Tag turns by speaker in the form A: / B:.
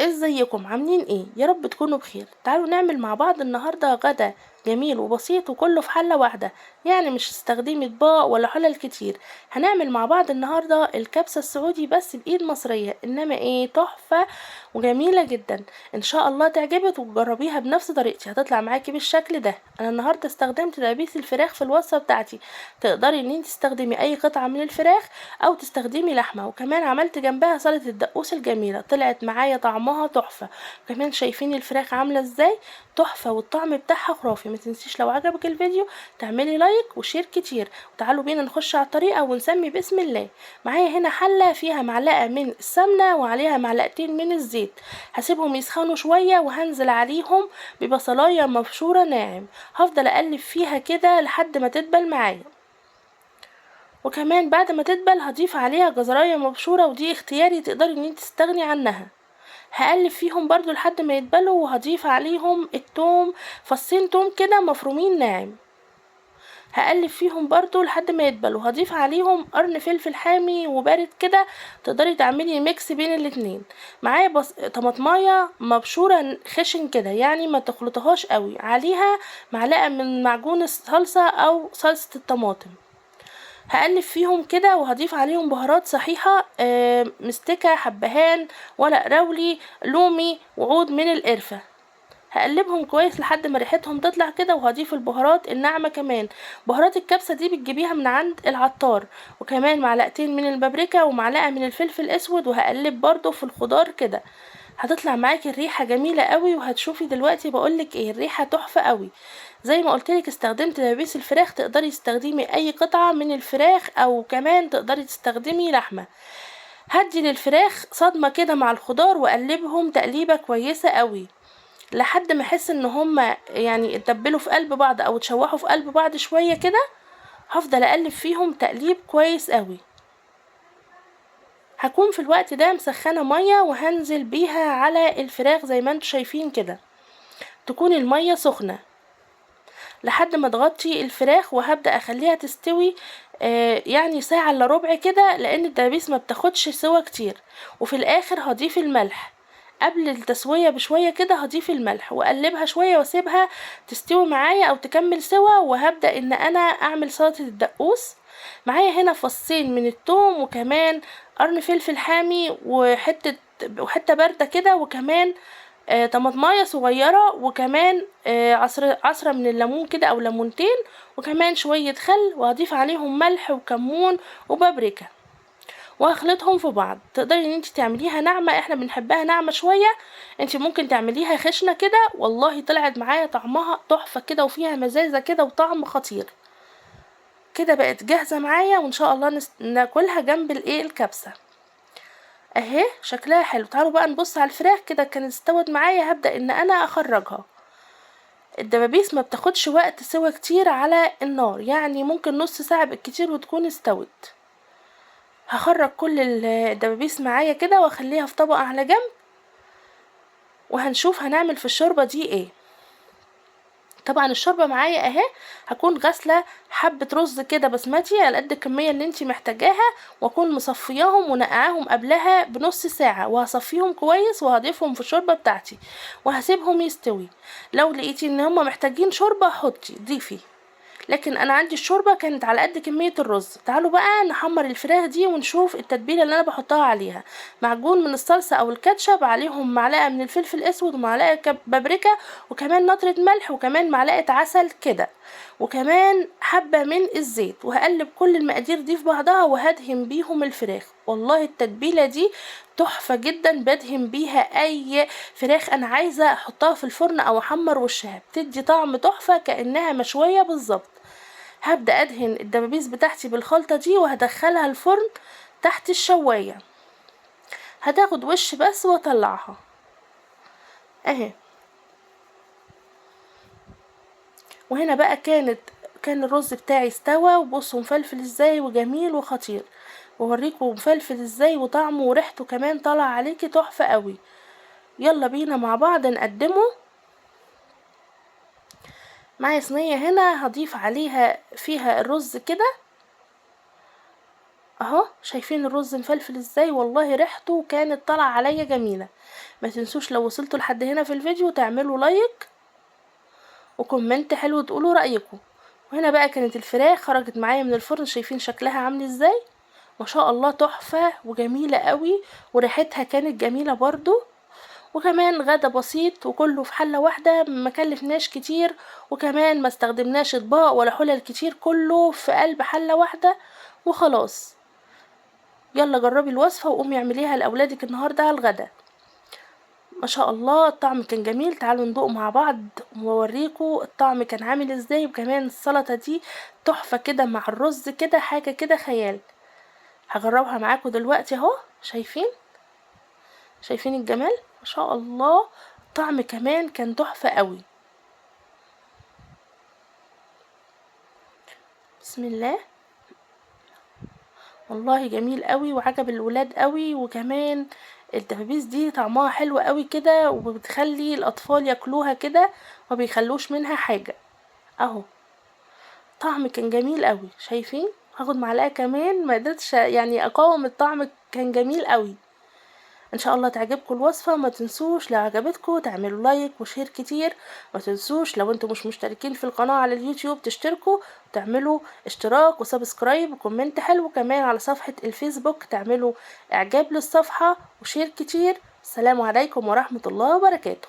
A: ازيكم عاملين ايه؟ يا رب تكونوا بخير. تعالوا نعمل مع بعض النهارده غدا جميل وبسيط وكله في حله واحده، يعني مش هتستخدمي اطباق ولا حلل كتير. هنعمل مع بعض النهارده الكبسه السعودي بس بايد مصريه، انما ايه تحفه وجميله جدا. ان شاء الله تعجبك وتجربيها بنفس طريقتي، هتطلع معاكي بالشكل ده. انا النهارده استخدمت دبابيس الفراخ في الوصفه بتاعتي. تقدري ان انت تستخدمي اي قطعه من الفراخ او تستخدمي لحمه، وكمان عملت جنبها سلطه الدقوس الجميله، طلعت معايا طعمها تحفه. كمان شايفين الفراخ عامله ازاي؟ تحفه والطعم بتاعها خرافي. ما تنسيش لو عجبك الفيديو تعملي لايك وشير كتير. وتعالوا بينا نخش على الطريقه ونسمي باسم الله. معايا هنا حله فيها معلقه من السمنه وعليها معلقتين من الزيت. هسيبهم يسخنوا شويه وهنزل عليهم ببصلايه مبشوره ناعم. هفضل اقلب فيها كده لحد ما تدبل معايا. وكمان بعد ما تدبل هضيف عليها جزرايه مبشوره، ودي اختياري، تقدري ان انت تستغني عنها. هقلب فيهم برضو لحد ما يتبلوا، وهضيف عليهم التوم، فصين توم كده مفرومين ناعم. هقلب فيهم برضو لحد ما يتبلوا. هضيف عليهم قرن فلفل حامي وبارد كده، تقدري تعملي ميكس بين الاتنين. معايا طماطمايه مبشوره خشن كده، يعني ما تخلطهاش قوي. عليها معلقه من معجون الصلصه او صلصه الطماطم. هقلب فيهم كده وهضيف عليهم بهارات صحيحة، مستكة، حبهان، ورق رولي، لومي، وعود من القرفة. هقلبهم كويس لحد ما ريحتهم تطلع كده، وهضيف البهارات الناعمة كمان. بهارات الكبسة دي بتجيبيها من عند العطار. وكمان معلقتين من البابريكا ومعلقة من الفلفل الاسود، وهقلب برضو في الخضار كده. هتطلع معاكي الريحة جميلة قوي، وهتشوفي دلوقتي بقولك ايه، الريحة تحفة قوي. زي ما قلتلك استخدمت دبابيس الفراخ، تقدري تستخدمي اي قطعة من الفراخ او كمان تقدري تستخدمي لحمة. هدي للفراخ صدمة كده مع الخضار واقلبهم تقليبة كويسة قوي لحد ما احس ان هما يعني اتبلوا في قلب بعض او اتشوحوا في قلب بعض شوية كده. هفضل اقلب فيهم تقليب كويس قوي. هكون في الوقت ده مسخنة مية وهنزل بيها على الفراخ زي ما انتوا شايفين كده. تكون المية سخنة لحد ما تغطي الفراخ، وهبدأ اخليها تستوي يعني ساعة الا ربع كده، لان الدبابيس ما بتاخدش سوا كتير. وفي الاخر هضيف الملح. قبل التسوية بشوية كده هضيف الملح واقلبها شوية واسيبها تستوي معايا او تكمل سوا، وهبدأ ان انا اعمل سلطة الدقوس. معايا هنا فصين من الثوم، وكمان قرن فلفل حامي، وحتة باردة كده، وكمان طماطمايه صغيرة، وكمان عصرة من الليمون كده او ليمونتين، وكمان شوية خل، وهضيف عليهم ملح وكمون وبابريكا، وهخلطهم في بعض. تقدري ان انت تعمليها ناعمة، احنا بنحبها ناعمة شوية. انت ممكن تعمليها خشنة كده، والله طلعت معايا طعمها تحفة كده وفيها مزازة كده وطعم خطير. كده بقت جاهزة معايا، وان شاء الله ناكلها جنب الكبسة اهي. شكلها حلو. تعالوا بقى نبص على الفراخ كده، كانت استوت معايا. هبدأ ان انا اخرجها. الدبابيس ما بتاخدش وقت سوا كتير على النار، يعني ممكن نص ساعة بالكتير وتكون استوت. هخرج كل الدبابيس معايا كده واخليها في طبق على جنب، وهنشوف هنعمل في الشوربة دي ايه. طبعا الشوربة معايا اهي. هكون غاسلة حبة رز كده بسمتي على قد الكمية اللي انتي محتاجاها، واكون مصفياهم ونقعاهم قبلها بنص ساعة، وهصفيهم كويس وهضيفهم في الشوربة بتاعتي وهسيبهم يستوي. لو لقيتي ان هما محتاجين شوربة حطي ضيفي، لكن انا عندي الشوربه كانت على قد كميه الرز. تعالوا بقى نحمر الفراخ دي ونشوف التتبيله اللي انا بحطها عليها. معجون من الصلصه او الكاتشب، عليهم معلقه من الفلفل الاسود، ومعلقه بابريكا، وكمان نطره ملح، وكمان معلقه عسل كده، وكمان حبه من الزيت. وهقلب كل المقادير دي في بعضها وهدهن بيهم الفراخ. والله التتبيله دي تحفه جدا، بدهن بيها اي فراخ انا عايزه احطها في الفرن او احمر وشها، بتدي طعم تحفه كانها مشويه بالظبط. هبدأ ادهن الدبابيس بتاعتي بالخلطة دي وهدخلها الفرن تحت الشواية. هتاخد وش بس واطلعها اهي. وهنا بقى كان الرز بتاعي استوى، وبصوا مفلفل ازاي وجميل وخطير. ووريكم مفلفل ازاي وطعمه وريحته كمان طالع عليكي تحفة قوي. يلا بينا مع بعض نقدمه. معايا صينية هنا هضيف عليها فيها الرز كده، اهو شايفين الرز مفلفل ازاي، والله ريحته كانت طالعه عليا جميله. ما تنسوش لو وصلتوا لحد هنا في الفيديو تعملوا لايك وكومنت حلو تقولوا رايكم. وهنا بقى كانت الفراخ خرجت معايا من الفرن، شايفين شكلها عامل ازاي، ما شاء الله تحفه وجميله قوي، وريحتها كانت جميله برضو. وكمان غدا بسيط وكله في حله واحده، ما كلفناش كتير، وكمان ما استخدمناش اطباق ولا حلل كتير، كله في قلب حله واحده وخلاص. يلا جربي الوصفه وقومي اعمليها لاولادك النهارده على الغدا. ما شاء الله الطعم كان جميل، تعالوا ندوق مع بعض واوريكم الطعم كان عامل ازاي. وكمان السلطه دي تحفه كده مع الرز، كده حاجه كده خيال. هجربها معاكم دلوقتي اهو، شايفين الجمال، ما شاء الله. الطعم كمان كان تحفه قوي. بسم الله، والله جميل قوي وعجب الولاد قوي. وكمان الدبابيس دي طعمها حلو قوي كده، وبتخلي الاطفال ياكلوها كده ما بيخلوش منها حاجه اهو. طعم كان جميل قوي، شايفين، هاخد معلقه كمان، ما قدرتش يعني اقاوم، الطعم كان جميل قوي. ان شاء الله تعجبكم الوصفه. ما تنسوش لو عجبتكم تعملوا لايك وشير كتير. ما تنسوش لو انتم مش مشتركين في القناه على اليوتيوب تشتركوا، تعملوا اشتراك وسبسكرايب وكومنت حلو. كمان على صفحه الفيسبوك تعملوا اعجاب للصفحه وشير كتير. السلام عليكم ورحمه الله وبركاته.